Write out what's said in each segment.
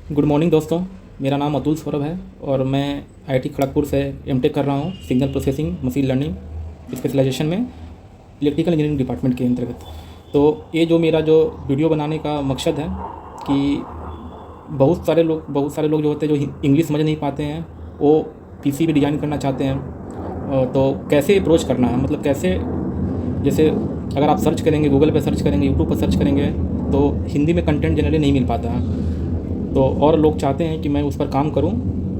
Good morning दोस्तों। मेरा नाम अतुल सौरभ है और मैं आईआईटी खड़गपुर से एमटेक कर रहा हूँ signal processing machine learning specialisation में इलेक्ट्रिकल इंजीनियरिंग डिपार्टमेंट के अंतर्गत। तो ये जो मेरा जो वीडियो बनाने का मकसद है कि बहुत सारे लोग जो होते हैं जो इंग्लिश समझ नहीं पाते हैं, वो पीसी भी डिज़ाइन करना चाहते हैं। तो कैसे अप्रोच करना है, मतलब कैसे, जैसे अगर आप सर्च करेंगे, गूगल पे सर्च करेंगे, यूट्यूब पर सर्च करेंगे, तो हिंदी में कंटेंट जनरली नहीं मिल पाता है। तो और लोग चाहते हैं कि मैं उस पर काम करूं,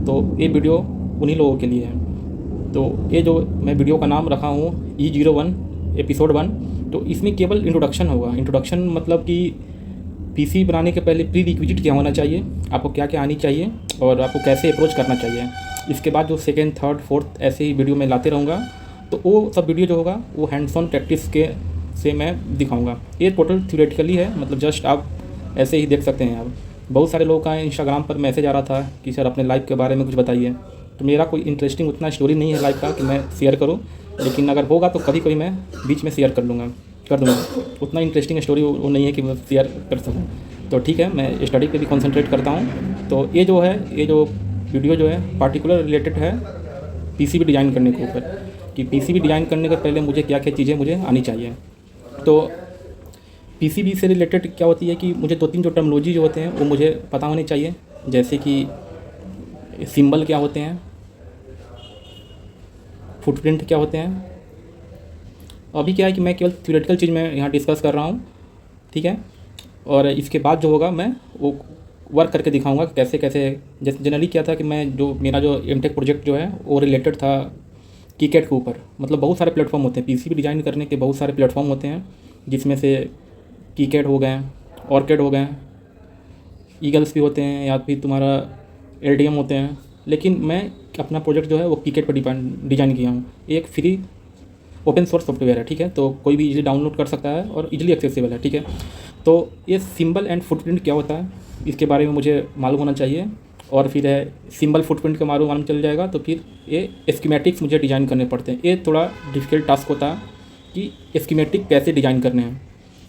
तो ये वीडियो उन्हीं लोगों के लिए है। तो ये जो मैं वीडियो का नाम रखा हूँ E01 एपिसोड 1, तो इसमें केवल इंट्रोडक्शन होगा। इंट्रोडक्शन मतलब कि पीसी बनाने के पहले प्री रिक्विजिट क्या होना चाहिए, आपको क्या क्या आनी चाहिए और आपको कैसे अप्रोच करना चाहिए। इसके बाद जो सेकेंड, थर्ड, फोर्थ ऐसे ही वीडियो में लाते रहूँगा। तो वो सब वीडियो जो होगा वो हैंड्स ऑन प्रैक्टिस के से मैं दिखाऊँगा। ये टोटल थ्योरेटिकली है, मतलब जस्ट आप ऐसे ही देख सकते हैं। आप बहुत सारे लोगों का इंस्टाग्राम पर मैसेज आ रहा था कि सर अपने लाइफ के बारे में कुछ बताइए। तो मेरा कोई इंटरेस्टिंग उतना स्टोरी नहीं है लाइफ का कि मैं शेयर करूं, लेकिन अगर होगा तो कभी कभी मैं बीच में शेयर कर दूंगा। उतना इंटरेस्टिंग स्टोरी वो नहीं है कि मैं शेयर कर सकूं। तो ठीक है, मैं स्टडी पे भी कंसंट्रेट करता हूं। तो ये जो वीडियो जो है पार्टिकुलर रिलेटेड है पीसीबी डिज़ाइन करने के ऊपर, कि पीसीबी डिज़ाइन करने के पहले मुझे क्या क्या चीज़ें मुझे आनी चाहिए। तो पीसीबी से रिलेटेड क्या होती है कि मुझे 2-3 जो टर्मिनोलॉजी जो होते हैं वो मुझे पता होनी चाहिए। जैसे कि सिंबल क्या होते हैं, फुटप्रिंट क्या होते हैं। अभी क्या है कि मैं केवल थ्योरेटिकल चीज़ में यहाँ डिस्कस कर रहा हूँ, ठीक है। और इसके बाद जो होगा मैं वो वर्क करके दिखाऊंगा कि कैसे कैसे। जैसे जनरली क्या था कि मेरा जो एमटेक प्रोजेक्ट जो है वो रिलेटेड था कीकैड के ऊपर। मतलब बहुत सारे प्लेटफॉर्म होते हैं पीसीबी डिज़ाइन करने के, बहुत सारे प्लेटफॉर्म होते हैं, जिसमें से कीकैड हो गए, ऑर्किड हो गए, ईगल्स भी होते हैं, या फिर तुम्हारा एलडीएम होते हैं। लेकिन मैं अपना प्रोजेक्ट जो है वो कीकैड पर डिज़ाइन किया हूँ। एक फ्री ओपन सोर्स सॉफ्टवेयर है, ठीक है, तो कोई भी इजीली डाउनलोड कर सकता है और इजीली एक्सेसिबल है, ठीक है। तो ये सिंबल एंड फुटप्रिंट क्या होता है इसके बारे में मुझे मालूम होना चाहिए। और फिर है सिंबल फुटप्रिंट का मालूम चल जाएगा तो फिर ये स्कीमेटिक्स मुझे डिज़ाइन करने पड़ते हैं। ये थोड़ा डिफ़िकल्ट टास्क होता है कि स्कीमेटिक कैसे डिज़ाइन करने हैं,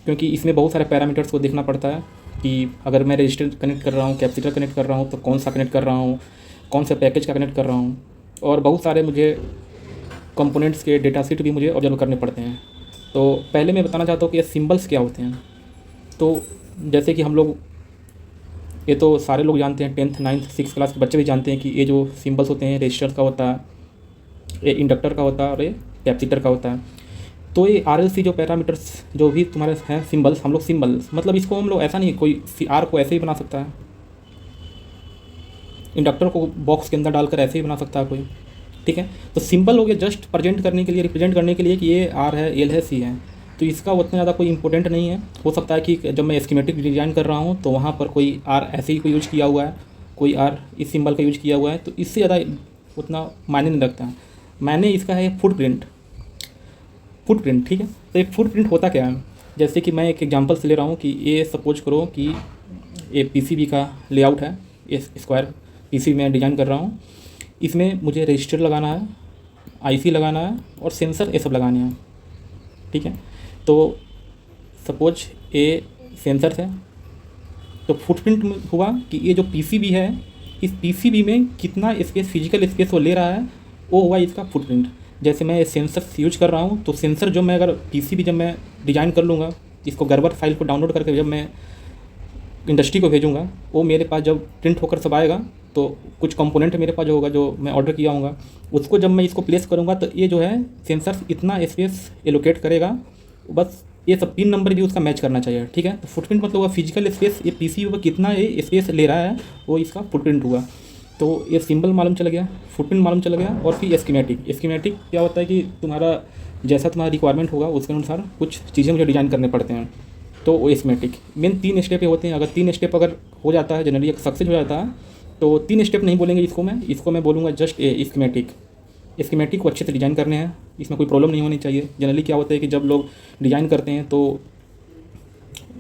क्योंकि इसमें बहुत सारे पैरामीटर्स को देखना पड़ता है कि अगर मैं रजिस्टर कनेक्ट कर रहा हूँ, कैपेसिटर कनेक्ट कर रहा हूँ, तो कौन सा कनेक्ट कर रहा हूँ, कौन सा पैकेज का कनेक्ट कर रहा हूँ। और बहुत सारे मुझे कंपोनेंट्स के डेटा शीट भी मुझे ऑब्जर्व करने पड़ते हैं। तो पहले मैं बताना चाहता हूँ कि ये सिंबल्स क्या होते हैं। तो जैसे कि हम लोग, ये तो सारे लोग जानते हैं, 10th 9th 6th क्लास के बच्चे भी जानते हैं कि ये जो सिंबल्स होते हैं रजिस्टर का होता है, ये इंडक्टर का होता है और ये कैपेसिटर का होता है। तो ये आरएलसी जो पैरामीटर्स जो भी तुम्हारे हैं सिंबल्स, हम लोग सिंबल्स मतलब इसको हम लोग ऐसा नहीं, कोई आर को ऐसे ही बना सकता है, इंडक्टर को बॉक्स के अंदर डालकर ऐसे ही बना सकता है कोई, ठीक है। तो सिंबल हो गया जस्ट प्रेजेंट करने के लिए, रिप्रेजेंट करने के लिए कि ये आर है, एल है, सी है। तो इसका उतना ज़्यादा कोई इंपॉर्टेंट नहीं है। हो सकता है कि जब मैं स्कीमेटिक डिज़ाइन कर रहा हूँ तो वहाँ पर कोई आर ऐसे ही कोई यूज किया हुआ है, कोई आर इस सिंबल का यूज किया हुआ है, तो इससे ज़्यादा उतना मायने नहीं रखता है। मैंने इसका है फुटप्रिंट, ठीक है। तो एक फुटप्रिंट होता क्या है, जैसे कि मैं एक एग्जांपल से ले रहा हूँ कि ये सपोज करो कि ये पीसीबी का लेआउट है, ये स्क्वायर पीसीबी मैं डिज़ाइन कर रहा हूँ। इसमें मुझे रजिस्टर लगाना है, आईसी लगाना है और सेंसर ये सब लगाने हैं, ठीक है। तो सपोज ये सेंसर है, तो फुटप्रिंट हुआ कि ये जो पीसीबी है, इस पीसीबी में कितना स्पेस, फिजिकल स्पेस वो ले रहा है, वो हुआ इसका फुटप्रिंट। जैसे मैं सेंसर यूज कर रहा हूँ, तो सेंसर जो मैं अगर पीसीबी जब मैं डिज़ाइन कर लूँगा, इसको गर्बर फाइल को डाउनलोड करके जब मैं इंडस्ट्री को भेजूँगा, वो मेरे पास जब प्रिंट होकर सब आएगा, तो कुछ कंपोनेंट मेरे पास जो होगा, जो मैं ऑर्डर किया होगा, उसको जब मैं इसको प्लेस करूँगा, तो ये जो है सेंसर इतना स्पेस एलोकेट करेगा। बस ये सब पिन नंबर भी उसका मैच करना चाहिए, ठीक है। तो फुटप्रिंट मतलब हुआ फिजिकल स्पेस, ये पीसीबी पर कितना ये स्पेस ले रहा है, वो इसका फुटप्रिंट हुआ। तो ये सिंबल मालूम चल गया, फुटप्रिंट मालूम चल गया। और फिर स्कीमेटिक क्या होता है कि तुम्हारा जैसा तुम्हारा रिक्वायरमेंट होगा उसके अनुसार कुछ चीज़ें मुझे डिज़ाइन करने पड़ते हैं। तो वो स्कीमेटिक मेन 3 स्टेप होते हैं। अगर 3 स्टेप अगर हो जाता है, जनरली सक्सेस हो जाता है, तो 3 स्टेप नहीं बोलेंगे इसको मैं बोलूँगा जस्ट स्कीमेटिक को अच्छे से डिज़ाइन करने हैं, इसमें कोई प्रॉब्लम नहीं होनी चाहिए। जनरली क्या होता है कि जब लोग डिज़ाइन करते हैं, तो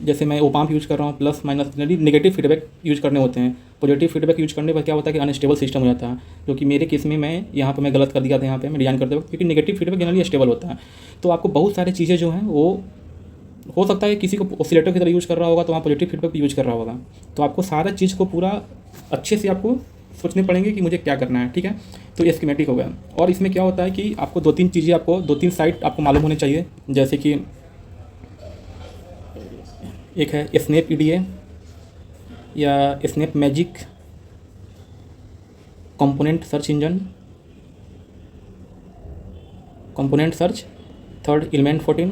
जैसे मैं ओपाम्प यूज़ कर रहा हूँ, plus minus generally negative feedback use करने होते हैं। पॉजिटिव फीडबैक यूज़ करने पर क्या होता है कि अनस्टेबल सिस्टम हो जाता है, जो कि मेरे केस में मैं गलत कर दिया था यहाँ पे मैं डिज़ाइन करते वक्त, क्योंकि नेगेटिव फीडबैक जनरली स्टेबल होता है। तो आपको बहुत सारी चीज़ें जो हैं वो हो सकता है किसी को ऑसिलेटर की तरह यूज़ कर रहा होगा तो वहाँ पॉजिटिव फीडबैक भी यूज़ कर रहा होगा। तो आपको सारा चीज़ को पूरा अच्छे से आपको सोचने पड़ेंगे कि मुझे क्या करना है, ठीक है। तो ये स्कीमेटिक हो गया। और इसमें क्या होता है कि आपको 2-3 चीज़ें, आपको 2-3 साइट आपको मालूम होने चाहिए, जैसे कि एक है स्नैप ईडीए या snap magic component search engine, component search, third element 14,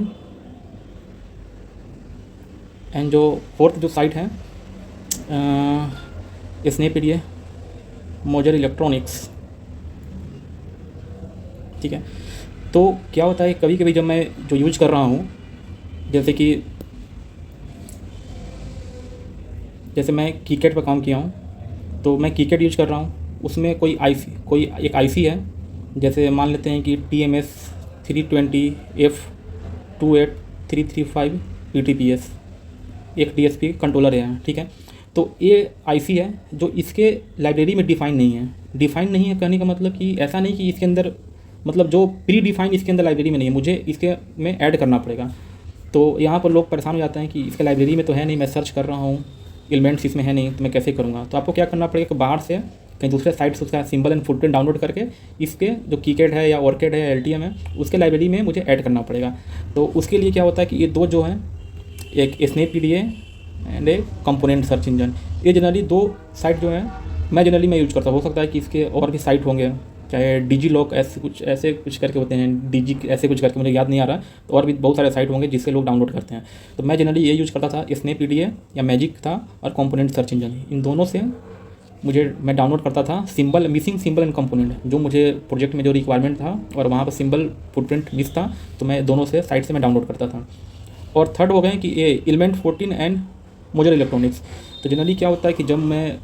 and जो फोर्थ जो साइट है स्नैप ईडीए, मोजर इलेक्ट्रॉनिक्स, ठीक है। तो क्या होता है कभी कभी जब मैं जो यूज कर रहा हूँ, जैसे मैं कीकेट पर काम किया हूँ, तो मैं कीकेट यूज कर रहा हूँ, उसमें कोई एक आईसी है, जैसे मान लेते हैं कि TMS 320F28335 PTPS, एक DSP कंट्रोलर है, ठीक है। तो ये आईसी है जो इसके लाइब्रेरी में डिफ़ाइन नहीं है। डिफ़ाइन नहीं है कहने का मतलब कि ऐसा नहीं कि इसके अंदर, मतलब जो प्री डिफ़ाइन इसके अंदर लाइब्रेरी में नहीं है, मुझे इसके में ऐड करना पड़ेगा। तो यहाँ पर लोग परेशान हो जाते हैं कि इसके लाइब्रेरी में तो है नहीं, मैं सर्च कर रहा हूँ, एलिमेंट्स इसमें है नहीं, तो मैं कैसे करूँगा। तो आपको क्या करना पड़ेगा कि बाहर से कहीं दूसरे साइट से उसका सिंबल एंड फुटप्रिंट डाउनलोड करके इसके जो कीकेट है या ऑर्किड है या LTM है उसके लाइब्रेरी में मुझे ऐड करना पड़ेगा। तो उसके लिए क्या होता है कि ये दो जो हैं, एक snap EDA and A component search engine, ये जनरली दो साइट जो है मैं यूज करता हूँ। हो सकता है कि इसके और भी साइट होंगे, चाहे डिजी लॉक ऐसे कुछ करके होते हैं, डिजी ऐसे कुछ करके, मुझे याद नहीं आ रहा, तो और भी बहुत सारे साइट होंगे जिससे लोग डाउनलोड करते हैं। तो मैं जनरली ये यूज करता था, स्नैप ईडीए या मैजिक था और कंपोनेंट सर्च इंजन, इन दोनों से मैं डाउनलोड करता था मिसिंग सिंबल एंड कंपोनेंट, जो मुझे प्रोजेक्ट में जो रिक्वायरमेंट था और वहाँ पर सिंबल फुटप्रिंट मिस था, तो मैं दोनों से साइट से मैं डाउनलोड करता था। और थर्ड हो गए कि ये एलिमेंट 14 एंड मोजर इलेक्ट्रॉनिक्स। तो जनरली क्या होता है कि जब मैं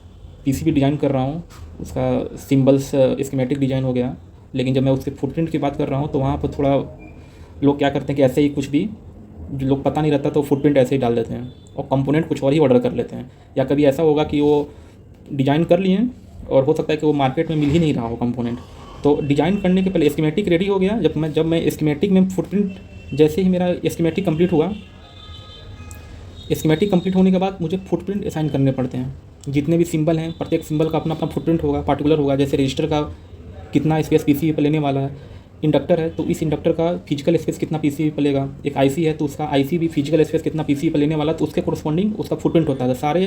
PCB डिज़ाइन कर रहा हूँ, उसका सिंबल्स स्कीमेटिक डिज़ाइन हो गया, लेकिन जब मैं उसके फुटप्रिंट की बात कर रहा हूँ तो वहाँ पर थोड़ा लोग क्या करते हैं कि ऐसे ही कुछ भी जो लोग पता नहीं रहता तो फुटप्रिंट ऐसे ही डाल देते हैं और कंपोनेंट कुछ और ही ऑर्डर कर लेते हैं। या कभी ऐसा होगा कि वो डिज़ाइन कर लिए और हो सकता है कि वो मार्केट में मिल ही नहीं रहा हो कंपोनेंट। तो डिज़ाइन करने के पहले स्कीमेटिक रेडी हो गया, जब मैं स्कीमेटिक में फुटप्रिंट, जैसे ही मेरा स्कीमेटिक कंप्लीट हुआ, स्कीमेटिक कंप्लीट होने के बाद मुझे फुटप्रिंट असाइन करने पड़ते हैं। जितने भी सिंबल हैं, प्रत्येक सिंबल का अपना अपना फुटप्रिंट होगा, पार्टिकुलर होगा। जैसे रजिस्टर का कितना स्पेस PCB पर लेने वाला है, इंडक्टर है तो इस इंडक्टर का फिजिकल स्पेस कितना PCB पर लेगा, एक IC है तो उसका IC भी फिजिकल स्पेस कितना PCB पर लेने वाला, तो उसके कोरस्पॉन्डिंग उसका फुटप्रिंट होता है। सारे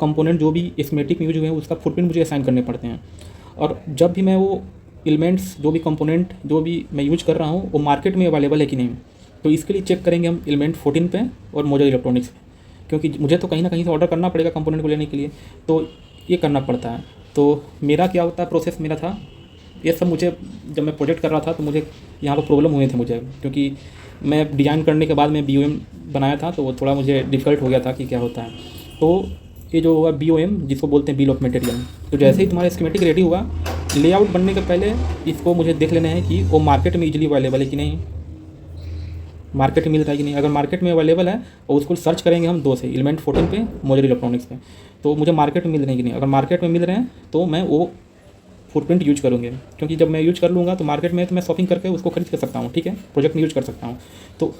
कंपोनेंट जो भी स्कीमेटिक में यूज हुए हैं उसका फुटप्रिंट मुझे असाइन करने पड़ते हैं। और जब भी मैं वो एलिमेंट्स, जो भी कंपोनेंट जो भी मैं यूज कर रहा हूँ, वो मार्केट में अवेलेबल है कि नहीं, तो इसके लिए चेक करेंगे हम एलिमेंट 14 पे और मोजर इलेक्ट्रॉनिक्स पे, क्योंकि मुझे तो कहीं ना कहीं से ऑर्डर करना पड़ेगा कंपोनेंट को लेने के लिए, तो ये करना पड़ता है। तो मेरा क्या होता है, प्रोसेस मेरा था ये सब। मुझे जब मैं प्रोजेक्ट कर रहा था तो मुझे यहाँ पर प्रॉब्लम हुए थे मुझे, क्योंकि मैं डिज़ाइन करने के बाद मैं BOM बनाया था, तो वो थोड़ा मुझे डिफ़िकल्ट हो गया था कि क्या होता है। तो ये जो हुआ BOM, जिसको बोलते हैं बिल ऑफ मटेरियल, तो जैसे ही तुम्हारा स्कीमेटिक रेडी हुआ, लेआउट बनने के पहले इसको मुझे देख लेना है कि वो मार्केट में ईजिली अवेलेबल है कि नहीं, मार्केट में मिल रहा है कि नहीं। अगर मार्केट में अवेलेबल है और उसको सर्च करेंगे हम दो से, एलिमेंट 14 पे, मोजर इलेक्ट्रॉनिक्स पे, तो मुझे मार्केट में मिल रहे हैं कि नहीं। अगर मार्केट में मिल रहे हैं तो मैं वो फुटप्रिंट यूज करूँगे, क्योंकि जब मैं यूज कर लूँगा तो मार्केट में तो मैं शॉपिंग करके उसको खरीद कर सकता हूँ, ठीक है, प्रोजेक्ट में यूज कर सकता हूँ। तो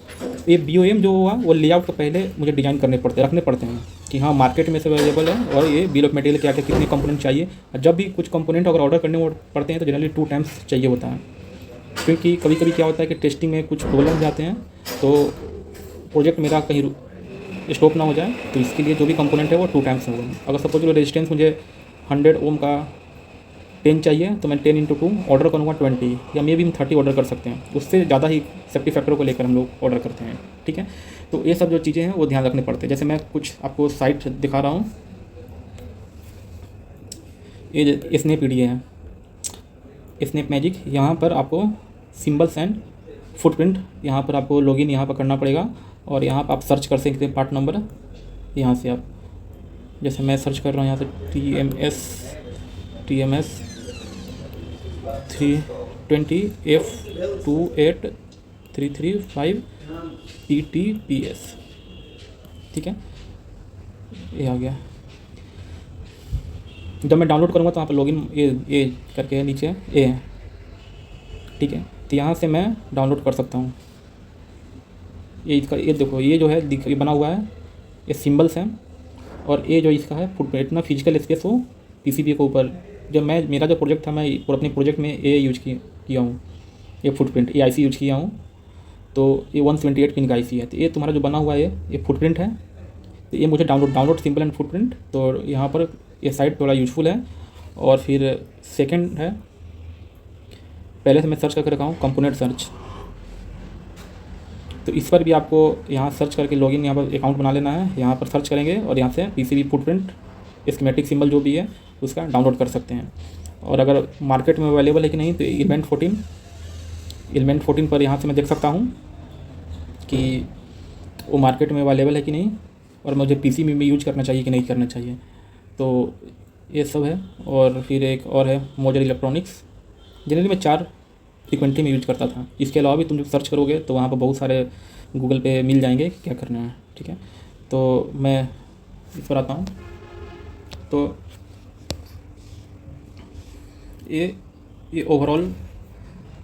ये BOM जो हुआ वो लेआउट के पहले मुझे डिज़ाइन रखने पड़ते हैं कि हाँ मार्केट में से अवेलेबल है, और ये बिल ऑफ मटेरियल क्या क्या कितने कंपोनेंट चाहिए। और जब भी कुछ कंपोनेंट अगर ऑर्डर करने पड़ते हैं तो जनरली 2 टाइम्स चाहिए होता है, क्योंकि कभी कभी क्या होता है कि टेस्टिंग में कुछ प्रॉब्लम जाते हैं, तो प्रोजेक्ट मेरा कहीं स्टॉप ना हो जाए, तो इसके लिए जो भी कंपोनेंट है वो 2 टाइम्स होगा। अगर सपोज रेजिस्टेंस मुझे 100 ओम का 10 चाहिए तो मैं 10 × 2 ऑर्डर करूँगा 20, या मे भी हम 30 ऑर्डर कर सकते हैं, उससे ज़्यादा ही सेफ्टी फैक्टर को लेकर हम लोग ऑर्डर करते हैं, ठीक है। तो ये सब जो चीज़ें हैं वो ध्यान रखने पड़ते हैं। जैसे मैं कुछ आपको साइट दिखा रहा हूँ, ये स्नैप ईडीए है, स्नैप मैजिक, यहाँ पर आपको सिंबल्स एंड फुटप्रिंट, यहाँ पर आपको लॉगिन यहाँ पर करना पड़ेगा, और यहाँ पर आप सर्च कर सकते हैं पार्ट नंबर, यहाँ से आप, जैसे मैं सर्च कर रहा हूँ यहाँ से TMS 320F28335 PTPS, ठीक है, ये आ गया। जब मैं डाउनलोड करूँगा तो यहाँ पर लॉगिन ये करके है, नीचे ए है, ठीक है, तो यहाँ से मैं डाउनलोड कर सकता हूँ। ये इसका ये देखो, ये जो है ये बना हुआ है, ये सिंबल्स हैं, और ये जो इसका है फुटप्रिंट, इतना फिजिकल स्पेस हो पीसीबी के ऊपर। जब मैं मेरा जो प्रोजेक्ट था, मैं अपने प्रोजेक्ट में ये यूज किया हूँ, ये फुटप्रिंट, ये आईसी यूज किया हूँ। तो ये 128 पिन का आईसी है। तो ये तुम्हारा जो बना हुआ है ये फुटप्रिंट है। तो ये मुझे डाउनलोड सिंपल एंड फुटप्रिंट, तो यहाँ पर ये साइट थोड़ा यूजफुल है। और फिर सेकंड है, पहले से मैं सर्च करके रखा हूँ कंपोनेंट सर्च, तो इस पर भी आपको यहाँ सर्च करके लॉगिन, यहाँ पर अकाउंट बना लेना है। यहाँ पर सर्च करेंगे और यहाँ से पीसीबी फुटप्रिंट स्कीमेटिक सिंबल जो भी है उसका डाउनलोड कर सकते हैं। और अगर मार्केट में अवेलेबल है कि नहीं, तो एलिमेंट 14 पर यहाँ से मैं देख सकता हूँ कि वो मार्केट में अवेलेबल है कि नहीं, और मुझे पीसीबी में यूज करना चाहिए कि नहीं करना चाहिए। तो ये सब है। और फिर एक और है मोजर इलेक्ट्रॉनिक्स, जनरली मैं 4 फ्रीक्वेंटली में यूज करता था। इसके अलावा भी तुम जो सर्च करोगे तो वहाँ पर बहुत सारे गूगल पे मिल जाएंगे कि क्या करना है, ठीक है। तो मैं इस पर आता हूँ। तो ये ओवरऑल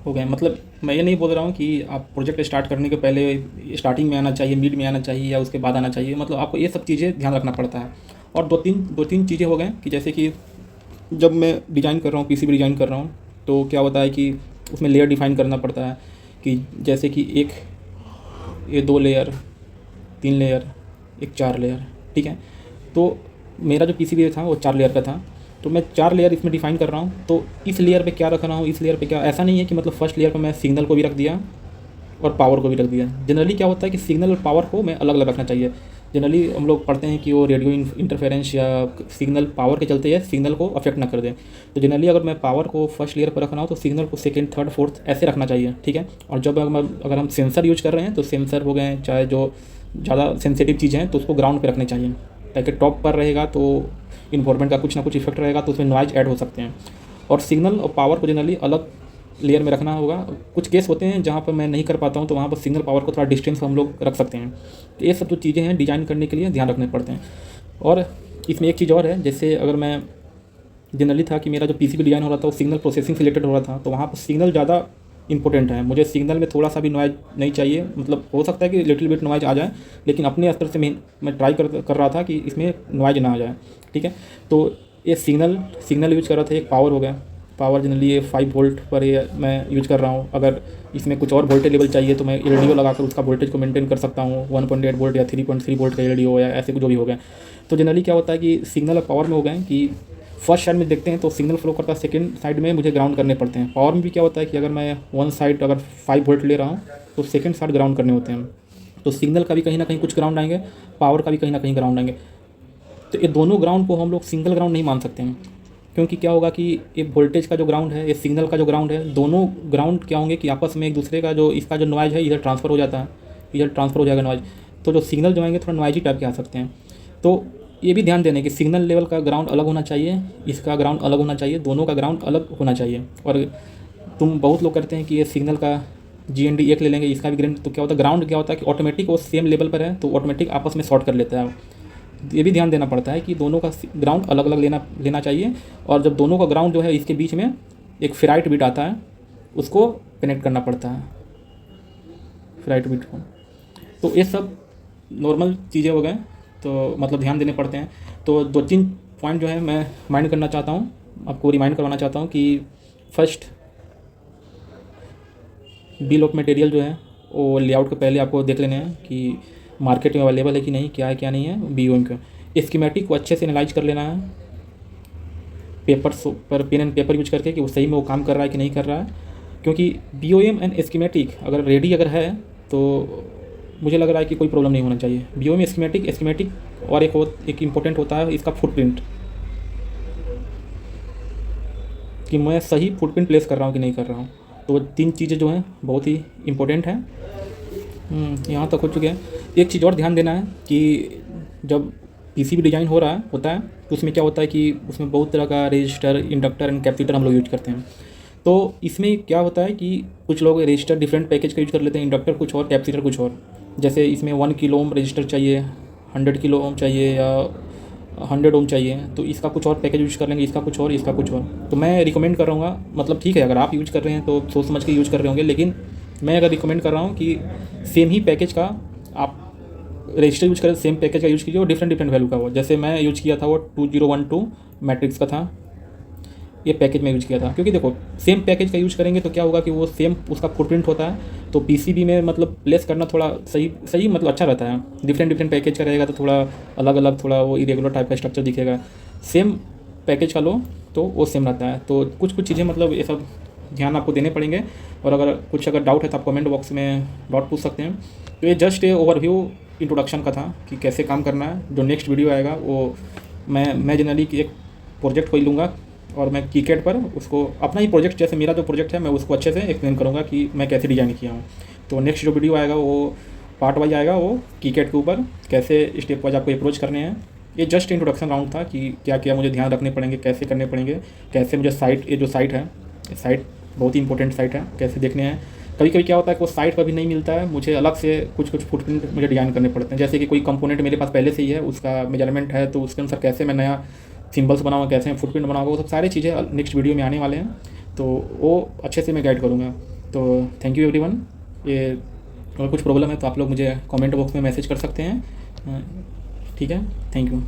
हो गए। मतलब मैं ये नहीं बोल रहा हूँ कि आप प्रोजेक्ट स्टार्ट करने के पहले स्टार्टिंग में आना चाहिए, मिड में आना चाहिए या उसके बाद आना चाहिए। मतलब आपको ये सब चीज़ें ध्यान रखना पड़ता है। और दो तीन चीज़ें हो गए कि जैसे कि जब मैं डिज़ाइन कर रहा हूँ, पीसीबी डिज़ाइन कर रहा हूँ, तो क्या होता है कि उसमें लेयर डिफ़ाइन करना पड़ता है कि जैसे कि ये 2 लेयर, 3 लेयर, एक 4 लेयर, ठीक है। तो मेरा जो पीसीबी था वो 4 लेयर का था, तो मैं 4 लेयर इसमें डिफ़ाइन कर रहा हूँ। तो इस लेयर पे क्या रख रहा हूँ, इस लेयर पे क्या, ऐसा नहीं है कि मतलब फर्स्ट लेयर पर मैं सिग्नल को भी रख दिया और पावर को भी रख दिया। जनरली क्या होता है कि सिग्नल और पावर को मैं अलग अलग रखना चाहिए। जनरली हम लोग पढ़ते हैं कि वो रेडियो इंटरफेरेंस या सिग्नल पावर के चलते है सिग्नल को अफेक्ट ना कर दें। तो जनरली अगर मैं पावर को फर्स्ट लेयर पर रखना हो तो सिग्नल को सेकंड, थर्ड, फोर्थ ऐसे रखना चाहिए, ठीक है। और जब अगर हम सेंसर यूज कर रहे हैं तो सेंसर हो गए, चाहे जो ज़्यादा सेंसिटिव चीज़ें हैं तो उसको ग्राउंड पर रखने चाहिए, ताकि टॉप पर रहेगा तो इन्वायरमेंट का कुछ ना कुछ इफेक्ट रहेगा, तो उसमें नॉइज ऐड हो सकते हैं। और सिग्नल और पावर को जनरली अलग लेयर में रखना होगा। कुछ केस होते हैं जहाँ पर मैं नहीं कर पाता हूँ, तो वहाँ पर सिग्नल पावर को थोड़ा डिस्टेंस हम लोग रख सकते हैं। तो ये सब जो चीज़ें हैं डिज़ाइन करने के लिए ध्यान रखने पड़ते हैं। और इसमें एक चीज़ और है, जैसे अगर मैं जनरली था कि मेरा जो पीसीबी डिज़ाइन हो रहा था वो सिग्नल प्रोसेसिंग से रिलेटेड हो रहा था, तो वहाँ पर सिग्नल ज़्यादा इंपॉर्टेंट है। मुझे सिग्नल में थोड़ा सा भी नॉइज नहीं चाहिए। मतलब हो सकता है कि लिटिल बिट नॉइज आ जाए, लेकिन अपने स्तर से मैं ट्राई कर रहा था कि इसमें नॉइज ना आ जाए, ठीक है। तो ये सिग्नल यूज कर रहा था। एक पावर हो गया, पावर जनरली ये 5 वोल्ट पर ये मैं यूज कर रहा हूँ। अगर इसमें कुछ और वोल्टेज लेवल चाहिए तो मैं एलडीओ लगाकर उसका वोल्टेज को मेंटेन कर सकता हूँ, 1.8 वोल्ट या 3.3 वोल्ट का एलडीओ या ऐसे जो भी हो गया। तो जनरली क्या होता है कि सिग्नल और पावर में हो गए कि फर्स्ट साइड में देखते हैं तो सिग्नल फ्लो करता है, सेकंड साइड में मुझे ग्राउंड करने पड़ते हैं। पावर में भी क्या होता है कि अगर मैं वन साइड अगर 5 वोल्ट ले रहा हूँ तो सेकंड साइड ग्राउंड करने होते हैं। तो सिग्नल का भी कहीं ना कहीं कुछ ग्राउंड आएंगे, पावर का भी कहीं ना कहीं ग्राउंड आएंगे। तो ये दोनों ग्राउंड को हम लोग सिंगल ग्राउंड नहीं मान सकते हैं, क्योंकि क्या होगा कि ये वोल्टेज का जो ग्राउंड है, ये सिग्नल का जो ग्राउंड है, दोनों ग्राउंड क्या होंगे कि आपस में एक दूसरे का जो इसका जो नॉइज है इधर ट्रांसफ़र हो जाता है, इधर ट्रांसफ़र हो जाएगा नॉइज। तो जो सिग्नल जो आएंगे थोड़ा नॉइजी टाइप के आ सकते हैं। तो ये भी ध्यान देने कि सिग्नल लेवल का ग्राउंड अलग होना चाहिए, इसका ग्राउंड अलग होना चाहिए, दोनों का ग्राउंड अलग होना चाहिए। और तुम बहुत लोग करते हैं कि ये सिग्नल का GND एक ले लेंगे, इसका भी ग्राउंड, तो क्या होता है ग्राउंड क्या होता है कि ऑटोमेटिक वो सेम लेवल पर है तो ऑटोमेटिक आपस में शॉर्ट कर लेता है। ये भी ध्यान देना पड़ता है कि दोनों का ग्राउंड अलग अलग लेना चाहिए। और जब दोनों का ग्राउंड जो है इसके बीच में एक फेराइट बिट आता है, उसको कनेक्ट करना पड़ता है, फेराइट बिट को। तो ये सब नॉर्मल चीज़ें हो गए, तो मतलब ध्यान देने पड़ते हैं। तो 2-3 पॉइंट जो है मैं रिमाइंड करना चाहता हूँ, आपको रिमाइंड करवाना चाहता हूँ कि फर्स्ट बिल ऑफ मटेरियल जो है वो लेआउट के पहले आपको देख लेने हैं कि मार्केट में अवेलेबल है कि नहीं, क्या है क्या नहीं है। BOM का स्कीमेटिक को अच्छे से एनालाइज कर लेना है, पेपर पर पेन एंड पेपर यूज करके कि वो सही में वो काम कर रहा है कि नहीं कर रहा है। क्योंकि BOM एंड स्कीमेटिक अगर रेडी अगर है तो मुझे लग रहा है कि कोई प्रॉब्लम नहीं होना चाहिए। BOM स्कीमेटिक और एक इम्पोर्टेंट होता है इसका फुटप्रिंट, कि मैं सही फुटप्रिंट प्लेस कर रहा हूँ कि नहीं कर रहा हूँ। तो 3 चीज़ें जो हैं बहुत ही इम्पोर्टेंट हैं। यहाँ तक हो चुके हैं। एक चीज़ और ध्यान देना है कि जब PCB डिज़ाइन होता है तो उसमें क्या होता है कि उसमें बहुत तरह का रजिस्टर, इंडक्टर एंड कैपेसिटर हम लोग यूज करते हैं। तो इसमें क्या होता है कि कुछ लोग रजिस्टर डिफरेंट पैकेज का यूज कर लेते हैं, इंडक्टर कुछ और, कैपेसिटर कुछ और। जैसे इसमें 1 किलो ओम रजिस्टर चाहिए, 100 किलो ओम चाहिए या 100 ओम चाहिए, तो इसका कुछ और पैकेज यूज कर लेंगे, इसका कुछ और, इसका कुछ और। तो मैं रिकमेंड कर रहा हूँ, मतलब ठीक है अगर आप यूज कर रहे हैं तो सोच समझ के यूज कर रहे होंगे, लेकिन मैं अगर रिकमेंड कर रहा हूँ कि सेम ही पैकेज का आप रजिस्टर यूज करें सेम पैकेज का यूज कीजिए और डिफरेंट डिफरेंट वैल्यू का हो। जैसे मैं यूज किया था वो 2012 मैट्रिक्स का था, ये पैकेज में यूज किया था। क्योंकि देखो सेम पैकेज का यूज करेंगे तो क्या होगा कि वो सेम उसका फुटप्रिंट होता है, तो पीसीबी में मतलब प्लेस करना थोड़ा सही मतलब अच्छा रहता है। डिफरेंट डिफरेंट पैकेज का रहेगा तो थोड़ा अलग अलग, थोड़ा वो इरेगुलर टाइप का स्ट्रक्चर दिखेगा। सेम पैकेज का लो तो वो सेम रहता है। तो कुछ कुछ चीज़ें मतलब ये सब ध्यान आपको देने पड़ेंगे। और अगर डाउट है तो आप कमेंट बॉक्स में डाउट पूछ सकते हैं। तो ये जस्ट ये ओवरव्यू इंट्रोडक्शन का था कि कैसे काम करना है। जो नेक्स्ट वीडियो आएगा वो मैं जनरली एक प्रोजेक्ट को ही लूँगा और मैं कीकैड पर उसको अपना ही प्रोजेक्ट, जैसे मेरा जो प्रोजेक्ट है मैं उसको अच्छे से एक्सप्लेन करूँगा कि मैं कैसे डिज़ाइन किया हूँ। तो नेक्स्ट जो वीडियो आएगा वो पार्ट वाइज आएगा, वो कीकैड के ऊपर कैसे स्टेप वाइज आपको अप्रोच करने हैं। ये जस्ट इंट्रोडक्शन राउंड था कि क्या क्या मुझे ध्यान रखने पड़ेंगे, कैसे करने पड़ेंगे, कैसे मुझे ये जो साइट है, साइट बहुत ही इंपॉर्टेंट साइट है, कैसे देखने हैं। कभी कभी क्या होता है कि वो साइट पर भी नहीं मिलता है, मुझे अलग से कुछ कुछ फुटप्रिंट मुझे डिज़ाइन करने पड़ते हैं। जैसे कि कोई कंपोनेंट मेरे पास पहले से ही है, उसका मेजरमेंट है, तो उसके अनुसार कैसे मैं नया सिंबल्स बनाऊँगा, कैसे मैं फुटप्रिंट बनाऊँगा, वो सब सारी चीज़ें नेक्स्ट वीडियो में आने वाले हैं। तो वो अच्छे से मैं गाइड करूँगा। तो थैंक यू एवरीवन। ये अगर कुछ प्रॉब्लम है तो आप लोग मुझे कमेंट बॉक्स में मैसेज कर सकते हैं। ठीक है, थैंक यू।